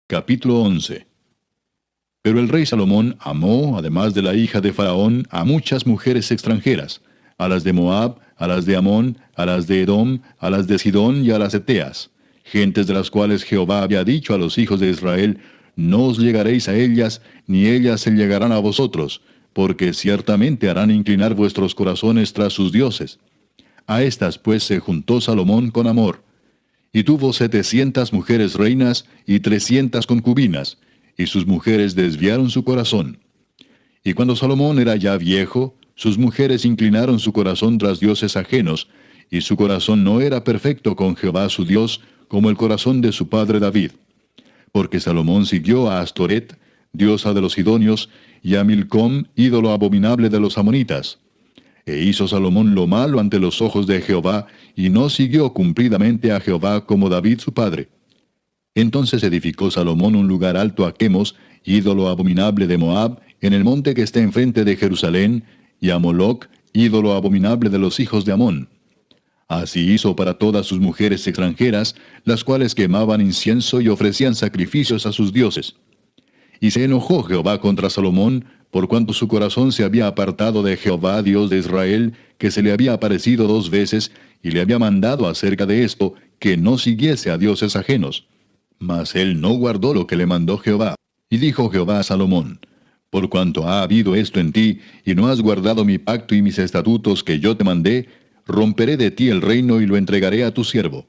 Capítulo 11. Pero el rey Salomón amó, además de la hija de Faraón, a muchas mujeres extranjeras, a las de Moab, a las de Amón, a las de Edom, a las de Sidón y a las eteas, gentes de las cuales Jehová había dicho a los hijos de Israel: no os llegaréis a ellas, ni ellas se llegarán a vosotros, porque ciertamente harán inclinar vuestros corazones tras sus dioses. A estas pues se juntó Salomón con amor. Y tuvo 700 mujeres reinas y 300 concubinas, y sus mujeres desviaron su corazón. Y cuando Salomón era ya viejo, sus mujeres inclinaron su corazón tras dioses ajenos, y su corazón no era perfecto con Jehová su Dios, como el corazón de su padre David. Porque Salomón siguió a Astoret, diosa de los sidonios, y a Milcom, ídolo abominable de los amonitas. E hizo Salomón lo malo ante los ojos de Jehová, y no siguió cumplidamente a Jehová como David su padre. Entonces edificó Salomón un lugar alto a Chemos, ídolo abominable de Moab, en el monte que está enfrente de Jerusalén, y a Moloc, ídolo abominable de los hijos de Amón. Así hizo para todas sus mujeres extranjeras, las cuales quemaban incienso y ofrecían sacrificios a sus dioses. Y se enojó Jehová contra Salomón, por cuanto su corazón se había apartado de Jehová, Dios de Israel, que se le había aparecido 2 veces, y le había mandado acerca de esto, que no siguiese a dioses ajenos. Mas él no guardó lo que le mandó Jehová. Y dijo Jehová a Salomón: por cuanto ha habido esto en ti, y no has guardado mi pacto y mis estatutos que yo te mandé, romperé de ti el reino y lo entregaré a tu siervo.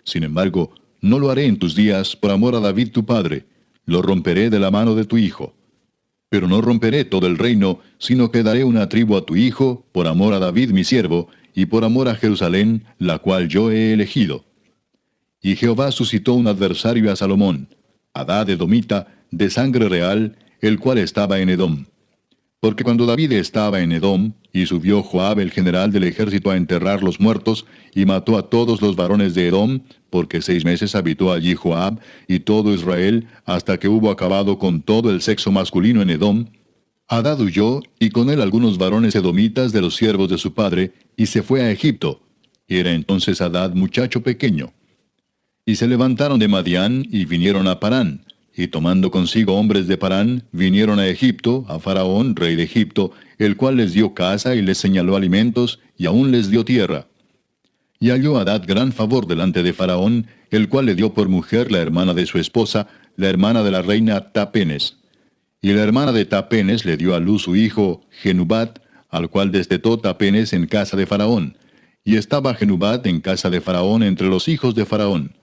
Sin embargo, no lo haré en tus días por amor a David tu padre, lo romperé de la mano de tu hijo. Pero no romperé todo el reino, sino que daré una tribu a tu hijo, por amor a David mi siervo, y por amor a Jerusalén, la cual yo he elegido. Y Jehová suscitó un adversario a Salomón, Hadad edomita, de sangre real, el cual estaba en Edom. Porque cuando David estaba en Edom, y subió Joab el general del ejército a enterrar los muertos, y mató a todos los varones de Edom, porque 6 meses habitó allí Joab y todo Israel, hasta que hubo acabado con todo el sexo masculino en Edom, Hadad huyó, y con él algunos varones edomitas de los siervos de su padre, y se fue a Egipto. Era entonces Hadad muchacho pequeño. Y se levantaron de Madián, y vinieron a Parán. Y tomando consigo hombres de Parán, vinieron a Egipto, a Faraón, rey de Egipto, el cual les dio casa y les señaló alimentos, y aún les dio tierra. Y halló Hadad gran favor delante de Faraón, el cual le dio por mujer la hermana de su esposa, la hermana de la reina Tapenes. Y la hermana de Tapenes le dio a luz su hijo Genubat, al cual destetó Tapenes en casa de Faraón. Y estaba Genubat en casa de Faraón entre los hijos de Faraón.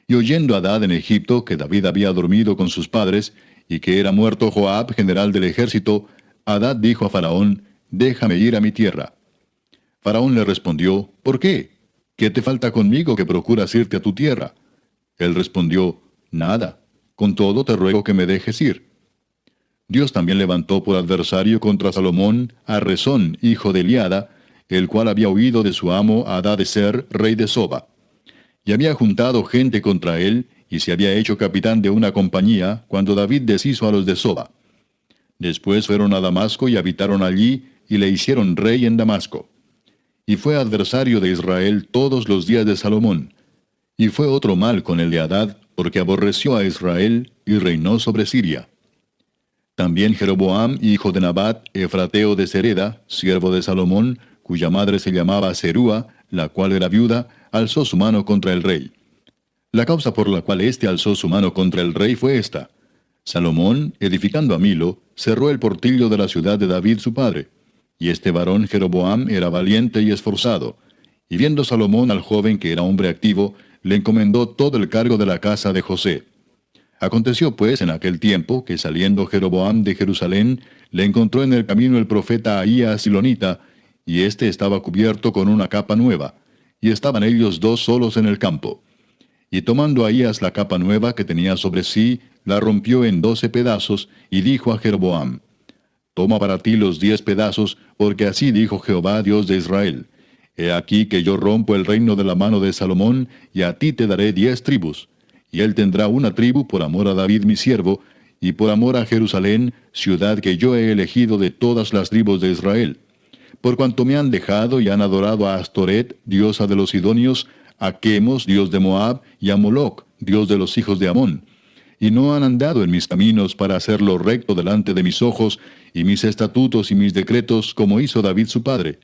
Y oyendo Hadad en Egipto que David había dormido con sus padres, y que era muerto Joab, general del ejército, Hadad dijo a Faraón: déjame ir a mi tierra. Faraón le respondió: ¿por qué? ¿Qué te falta conmigo que procuras irte a tu tierra? Él respondió: nada, con todo te ruego que me dejes ir. Dios también levantó por adversario contra Salomón a Rezón, hijo de Eliada, el cual había huido de su amo Hadadezer, rey de Soba. Y había juntado gente contra él, y se había hecho capitán de una compañía, cuando David deshizo a los de Soba. Después fueron a Damasco y habitaron allí, y le hicieron rey en Damasco. Y fue adversario de Israel todos los días de Salomón. Y fue otro mal con el de Hadad, porque aborreció a Israel, y reinó sobre Siria. También Jeroboam, hijo de Nabat, efrateo de Sereda, siervo de Salomón, cuya madre se llamaba Serúa, la cual era viuda, alzó su mano contra el rey. La causa por la cual éste alzó su mano contra el rey fue esta: Salomón, edificando a Milo, cerró el portillo de la ciudad de David su padre. Y este varón Jeroboam era valiente y esforzado. Y viendo Salomón al joven que era hombre activo, le encomendó todo el cargo de la casa de José. Aconteció pues en aquel tiempo que saliendo Jeroboam de Jerusalén, le encontró en el camino el profeta Ahías Silonita, y éste estaba cubierto con una capa nueva, y estaban ellos 2 solos en el campo. Y tomando Ahías la capa nueva que tenía sobre sí, la rompió en 12 pedazos, y dijo a Jeroboam: toma para ti los 10 pedazos, porque así dijo Jehová, Dios de Israel: he aquí que yo rompo el reino de la mano de Salomón, y a ti te daré 10 tribus. Y él tendrá una tribu por amor a David mi siervo, y por amor a Jerusalén, ciudad que yo he elegido de todas las tribus de Israel. Por cuanto me han dejado y han adorado a Astoret, diosa de los sidonios, a Chemos, dios de Moab, y a Moloc, dios de los hijos de Amón. y no han andado en mis caminos para hacerlo recto delante de mis ojos, y mis estatutos y mis decretos, como hizo David su padre.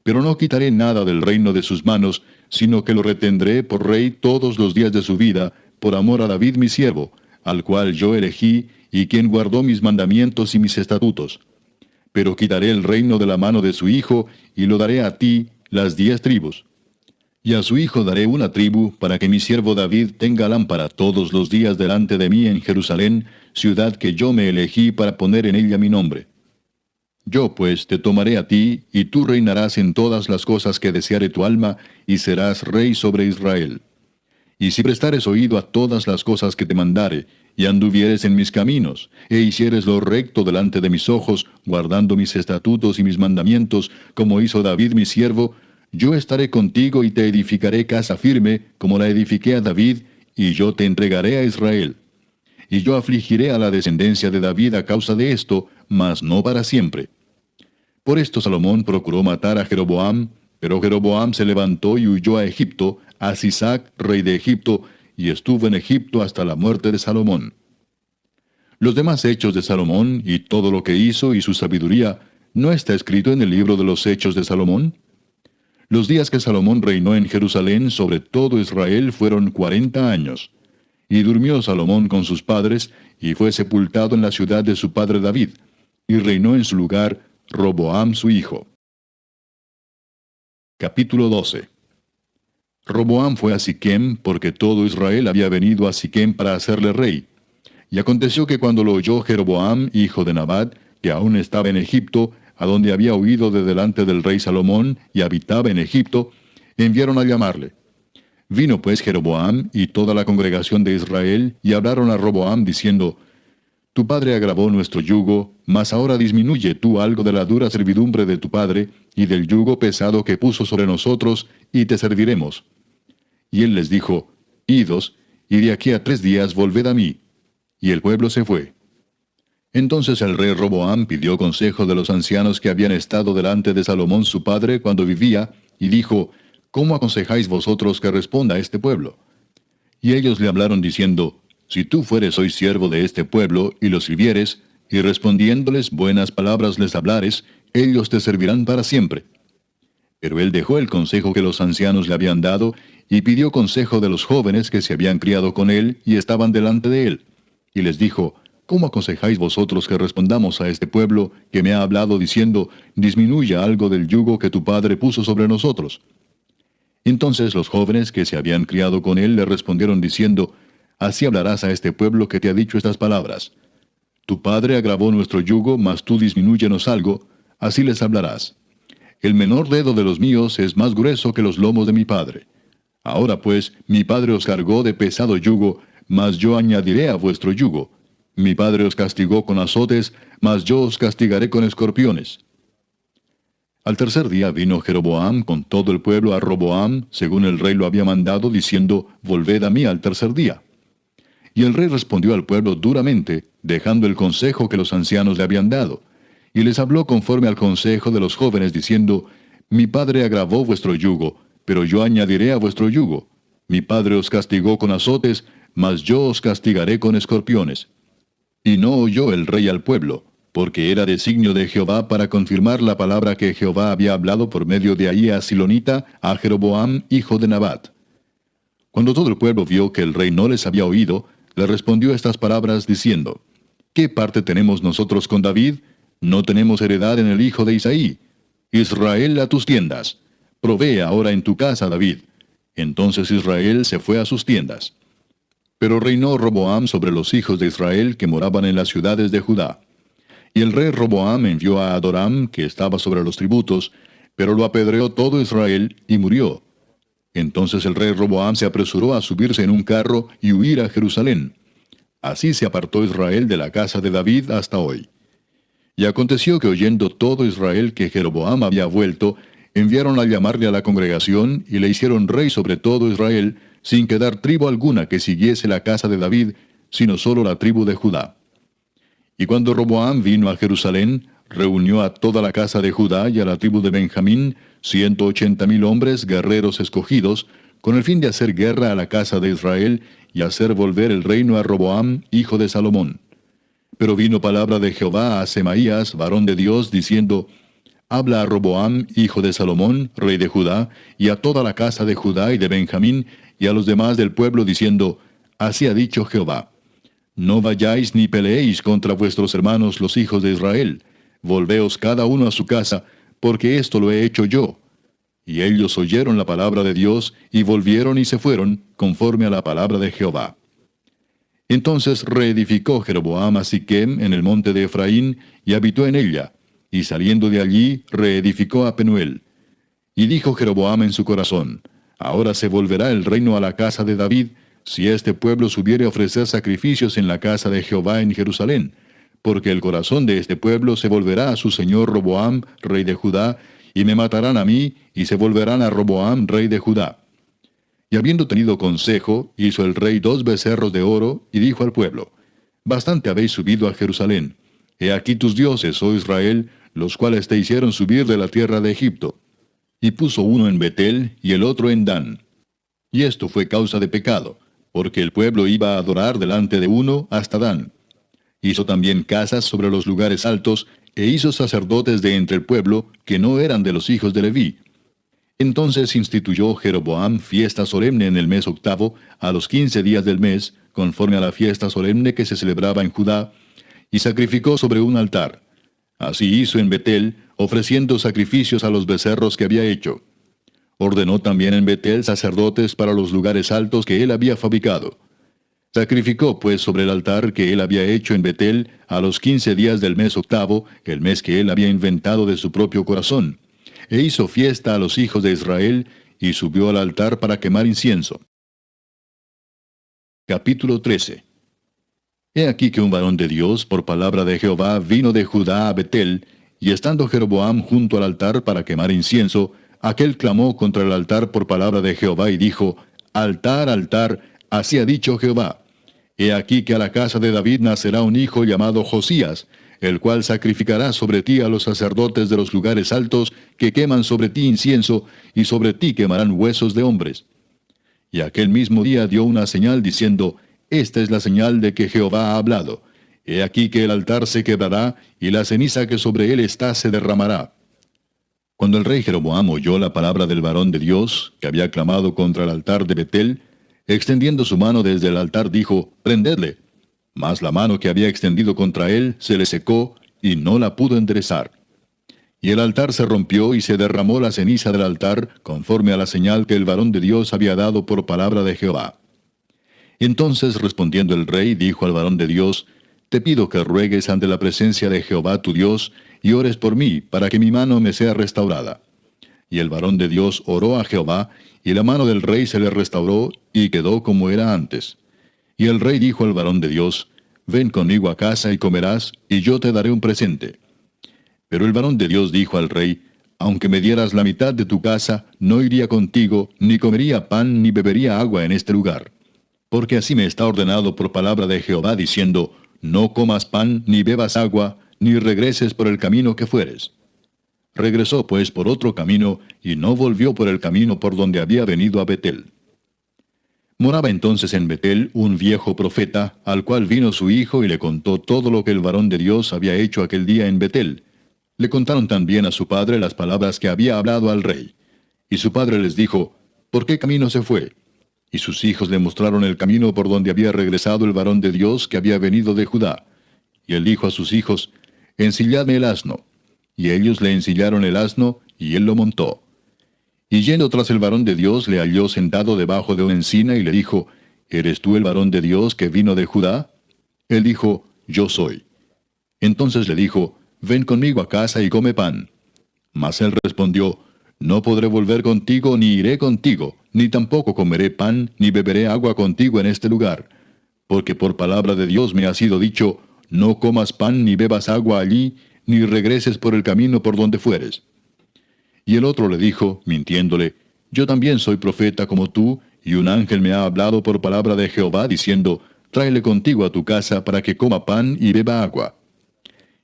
Pero no quitaré nada del reino de sus manos, sino que lo retendré por rey todos los días de su vida, por amor a David mi siervo, al cual yo elegí, y quien guardó mis mandamientos y mis estatutos. Pero quitaré el reino de la mano de su hijo, y lo daré a ti, las 10 tribus. Y a su hijo daré una tribu, para que mi siervo David tenga lámpara todos los días delante de mí en Jerusalén, ciudad que yo me elegí para poner en ella mi nombre. Yo pues te tomaré a ti, y tú reinarás en todas las cosas que deseare tu alma, y serás rey sobre Israel. Y si prestares oído a todas las cosas que te mandare, y anduvieres en mis caminos, e hicieres lo recto delante de mis ojos, guardando mis estatutos y mis mandamientos, como hizo David mi siervo, yo estaré contigo y te edificaré casa firme, como la edifiqué a David, y yo te entregaré a Israel. Y yo afligiré a la descendencia de David a causa de esto, mas no para siempre. Por esto Salomón procuró matar a Jeroboam, pero Jeroboam se levantó y huyó a Egipto, a Sisac, rey de Egipto, y estuvo en Egipto hasta la muerte de Salomón. Los demás hechos de Salomón, y todo lo que hizo y su sabiduría, ¿no está escrito en el libro de los hechos de Salomón? Los días que Salomón reinó en Jerusalén sobre todo Israel fueron 40 años. Y durmió Salomón con sus padres, y fue sepultado en la ciudad de su padre David, y reinó en su lugar Roboam su hijo. Capítulo 12. Roboam fue a Siquem, porque todo Israel había venido a Siquem para hacerle rey. Y aconteció que cuando lo oyó Jeroboam, hijo de Nabat, que aún estaba en Egipto, a donde había huido de delante del rey Salomón, y habitaba en Egipto, enviaron a llamarle. Vino pues Jeroboam y toda la congregación de Israel, y hablaron a Roboam, diciendo, Tu padre agravó nuestro yugo, mas ahora disminuye tú algo de la dura servidumbre de tu padre, y del yugo pesado que puso sobre nosotros, y te serviremos. Y él les dijo, Idos, y de aquí a 3 días volved a mí. Y el pueblo se fue. Entonces el rey Roboam pidió consejo de los ancianos que habían estado delante de Salomón su padre cuando vivía, y dijo, ¿Cómo aconsejáis vosotros que responda a este pueblo? Y ellos le hablaron diciendo, Si tú fueres hoy siervo de este pueblo, y los sirvieres, y respondiéndoles buenas palabras les hablares, ellos te servirán para siempre. Pero él dejó el consejo que los ancianos le habían dado, y pidió consejo de los jóvenes que se habían criado con él, y estaban delante de él. Y les dijo, ¿Cómo aconsejáis vosotros que respondamos a este pueblo que me ha hablado diciendo, disminuya algo del yugo que tu padre puso sobre nosotros? Entonces los jóvenes que se habían criado con él le respondieron diciendo, Así hablarás a este pueblo que te ha dicho estas palabras. Tu padre agravó nuestro yugo, mas tú disminúyenos algo, así les hablarás. El menor dedo de los míos es más grueso que los lomos de mi padre. Ahora pues, mi padre os cargó de pesado yugo, mas yo añadiré a vuestro yugo. Mi padre os castigó con azotes, mas yo os castigaré con escorpiones. Al 3er día vino Jeroboam con todo el pueblo a Roboam, según el rey lo había mandado, diciendo, Volved a mí al 3er día. Y el rey respondió al pueblo duramente, dejando el consejo que los ancianos le habían dado. Y les habló conforme al consejo de los jóvenes, diciendo, Mi padre agravó vuestro yugo, pero yo añadiré a vuestro yugo. Mi padre os castigó con azotes, mas yo os castigaré con escorpiones. Y no oyó el rey al pueblo, porque era designio de Jehová para confirmar la palabra que Jehová había hablado por medio de Ahías Silonita a Jeroboam, hijo de Nabat. Cuando todo el pueblo vio que el rey no les había oído, le respondió estas palabras diciendo, ¿Qué parte tenemos nosotros con David? No tenemos heredad en el hijo de Isaí. Israel a tus tiendas. Provee ahora en tu casa, David. Entonces Israel se fue a sus tiendas. Pero reinó Roboam sobre los hijos de Israel que moraban en las ciudades de Judá. Y el rey Roboam envió a Adoram, que estaba sobre los tributos, pero lo apedreó todo Israel, y murió. Entonces el rey Roboam se apresuró a subirse en un carro y huir a Jerusalén. Así se apartó Israel de la casa de David hasta hoy. Y aconteció que oyendo todo Israel que Jeroboam había vuelto, enviaron a llamarle a la congregación, y le hicieron rey sobre todo Israel, sin quedar tribu alguna que siguiese la casa de David, sino solo la tribu de Judá. Y cuando Roboam vino a Jerusalén, reunió a toda la casa de Judá y a la tribu de Benjamín, 180,000 hombres guerreros escogidos, con el fin de hacer guerra a la casa de Israel, y hacer volver el reino a Roboam, hijo de Salomón. Pero vino palabra de Jehová a Semaías, varón de Dios, diciendo, Habla a Roboam, hijo de Salomón, rey de Judá, y a toda la casa de Judá y de Benjamín, y a los demás del pueblo, diciendo, Así ha dicho Jehová, No vayáis ni peleéis contra vuestros hermanos los hijos de Israel, volveos cada uno a su casa, porque esto lo he hecho yo. Y ellos oyeron la palabra de Dios, y volvieron y se fueron, conforme a la palabra de Jehová. Entonces reedificó Jeroboam a Siquem en el monte de Efraín, y habitó en ella, y saliendo de allí reedificó a Penuel. Y dijo Jeroboam en su corazón, Ahora se volverá el reino a la casa de David, si este pueblo subiere a ofrecer sacrificios en la casa de Jehová en Jerusalén, porque el corazón de este pueblo se volverá a su señor Roboam, rey de Judá, y me matarán a mí, y se volverán a Roboam, rey de Judá. Y habiendo tenido consejo, hizo el rey 2 becerros de oro, y dijo al pueblo, Bastante habéis subido a Jerusalén. He aquí tus dioses, oh Israel, los cuales te hicieron subir de la tierra de Egipto. Y puso uno en Betel, y el otro en Dan. Y esto fue causa de pecado, porque el pueblo iba a adorar delante de uno hasta Dan. Hizo también casas sobre los lugares altos, e hizo sacerdotes de entre el pueblo, que no eran de los hijos de Leví. Entonces instituyó Jeroboam fiesta solemne en el mes octavo, a los 15 días del mes, conforme a la fiesta solemne que se celebraba en Judá, y sacrificó sobre un altar. Así hizo en Betel, ofreciendo sacrificios a los becerros que había hecho. Ordenó también en Betel sacerdotes para los lugares altos que él había fabricado. Sacrificó pues sobre el altar que él había hecho en Betel a los 15 días del mes octavo, el mes que él había inventado de su propio corazón, e hizo fiesta a los hijos de Israel, y subió al altar para quemar incienso. Capítulo 13. He aquí que un varón de Dios, por palabra de Jehová, vino de Judá a Betel, y estando Jeroboam junto al altar para quemar incienso, aquel clamó contra el altar por palabra de Jehová y dijo, Altar, altar, así ha dicho Jehová. He aquí que a la casa de David nacerá un hijo llamado Josías, el cual sacrificará sobre ti a los sacerdotes de los lugares altos, que queman sobre ti incienso, y sobre ti quemarán huesos de hombres. Y aquel mismo día dio una señal diciendo, Esta es la señal de que Jehová ha hablado. He aquí que el altar se quebrará, y la ceniza que sobre él está se derramará. Cuando el rey Jeroboam oyó la palabra del varón de Dios, que había clamado contra el altar de Betel, extendiendo su mano desde el altar dijo, Prendedle. Mas la mano que había extendido contra él se le secó, y no la pudo enderezar. Y el altar se rompió y se derramó la ceniza del altar, conforme a la señal que el varón de Dios había dado por palabra de Jehová. Entonces respondiendo el rey, dijo al varón de Dios, Te pido que ruegues ante la presencia de Jehová tu Dios, y ores por mí, para que mi mano me sea restaurada. Y el varón de Dios oró a Jehová, y la mano del rey se le restauró, y quedó como era antes. Y el rey dijo al varón de Dios, Ven conmigo a casa y comerás, y yo te daré un presente. Pero el varón de Dios dijo al rey, Aunque me dieras la mitad de tu casa, no iría contigo, ni comería pan, ni bebería agua en este lugar. Porque así me está ordenado por palabra de Jehová, diciendo, No comas pan, ni bebas agua, ni regreses por el camino que fueres. Regresó pues por otro camino, y no volvió por el camino por donde había venido a Betel. Moraba entonces en Betel un viejo profeta, al cual vino su hijo y le contó todo lo que el varón de Dios había hecho aquel día en Betel. Le contaron también a su padre las palabras que había hablado al rey. Y su padre les dijo, ¿Por qué camino se fue? Y sus hijos le mostraron el camino por donde había regresado el varón de Dios que había venido de Judá. Y él dijo a sus hijos, Ensilladme el asno. Y ellos le ensillaron el asno, y él lo montó. Y yendo tras el varón de Dios, le halló sentado debajo de una encina, y le dijo, ¿Eres tú el varón de Dios que vino de Judá? Él dijo, Yo soy. Entonces le dijo, Ven conmigo a casa y come pan. Mas él respondió, No podré volver contigo, ni iré contigo, ni tampoco comeré pan, ni beberé agua contigo en este lugar. Porque por palabra de Dios me ha sido dicho, No comas pan, ni bebas agua allí, ni regreses por el camino por donde fueres. Y el otro le dijo, mintiéndole, Yo también soy profeta como tú, y un ángel me ha hablado por palabra de Jehová, diciendo, Tráele contigo a tu casa para que coma pan y beba agua.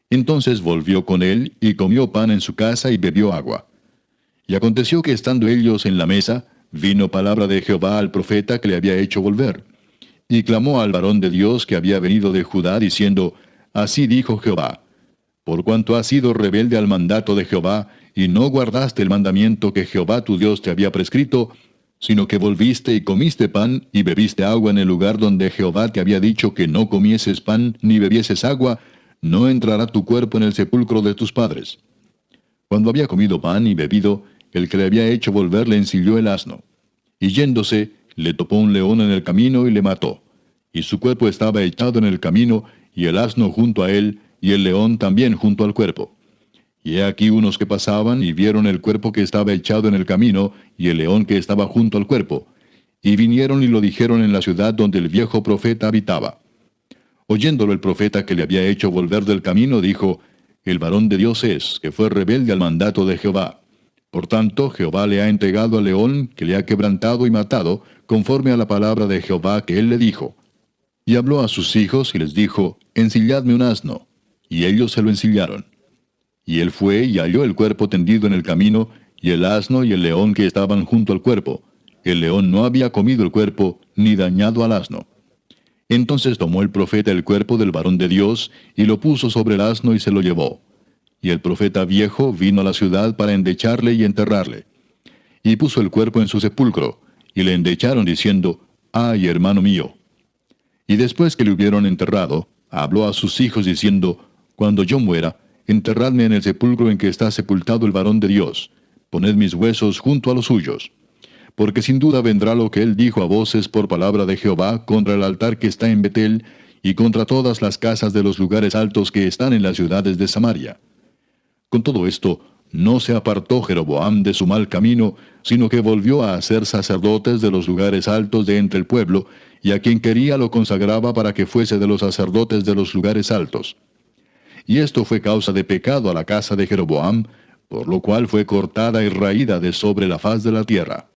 Entonces volvió con él, y comió pan en su casa y bebió agua. Y aconteció que estando ellos en la mesa, vino palabra de Jehová al profeta que le había hecho volver. Y clamó al varón de Dios que había venido de Judá, diciendo, Así dijo Jehová, por cuanto has sido rebelde al mandato de Jehová, y no guardaste el mandamiento que Jehová tu Dios te había prescrito, sino que volviste y comiste pan y bebiste agua en el lugar donde Jehová te había dicho que no comieses pan ni bebieses agua, no entrará tu cuerpo en el sepulcro de tus padres. Cuando había comido pan y bebido, el que le había hecho volver le ensilló el asno. Y yéndose, le topó un león en el camino y le mató. Y su cuerpo estaba echado en el camino, y el asno junto a él, y el león también junto al cuerpo. Y he aquí unos que pasaban y vieron el cuerpo que estaba echado en el camino, y el león que estaba junto al cuerpo. Y vinieron y lo dijeron en la ciudad donde el viejo profeta habitaba. Oyéndolo el profeta que le había hecho volver del camino, dijo, El varón de Dios es, que fue rebelde al mandato de Jehová. Por tanto, Jehová le ha entregado al león, que le ha quebrantado y matado, conforme a la palabra de Jehová que él le dijo. Y habló a sus hijos y les dijo, Ensilladme un asno. Y ellos se lo ensillaron. Y él fue y halló el cuerpo tendido en el camino, y el asno y el león que estaban junto al cuerpo. El león no había comido el cuerpo, ni dañado al asno. Entonces tomó el profeta el cuerpo del varón de Dios, y lo puso sobre el asno y se lo llevó. Y el profeta viejo vino a la ciudad para endecharle y enterrarle. Y puso el cuerpo en su sepulcro, y le endecharon diciendo, Ay, hermano mío. Y después que le hubieron enterrado, habló a sus hijos diciendo, Cuando yo muera, enterradme en el sepulcro en que está sepultado el varón de Dios. Poned mis huesos junto a los suyos. Porque sin duda vendrá lo que él dijo a voces por palabra de Jehová contra el altar que está en Betel, y contra todas las casas de los lugares altos que están en las ciudades de Samaria. Con todo esto, no se apartó Jeroboam de su mal camino, sino que volvió a hacer sacerdotes de los lugares altos de entre el pueblo, y a quien quería lo consagraba para que fuese de los sacerdotes de los lugares altos. Y esto fue causa de pecado a la casa de Jeroboam, por lo cual fue cortada y raída de sobre la faz de la tierra.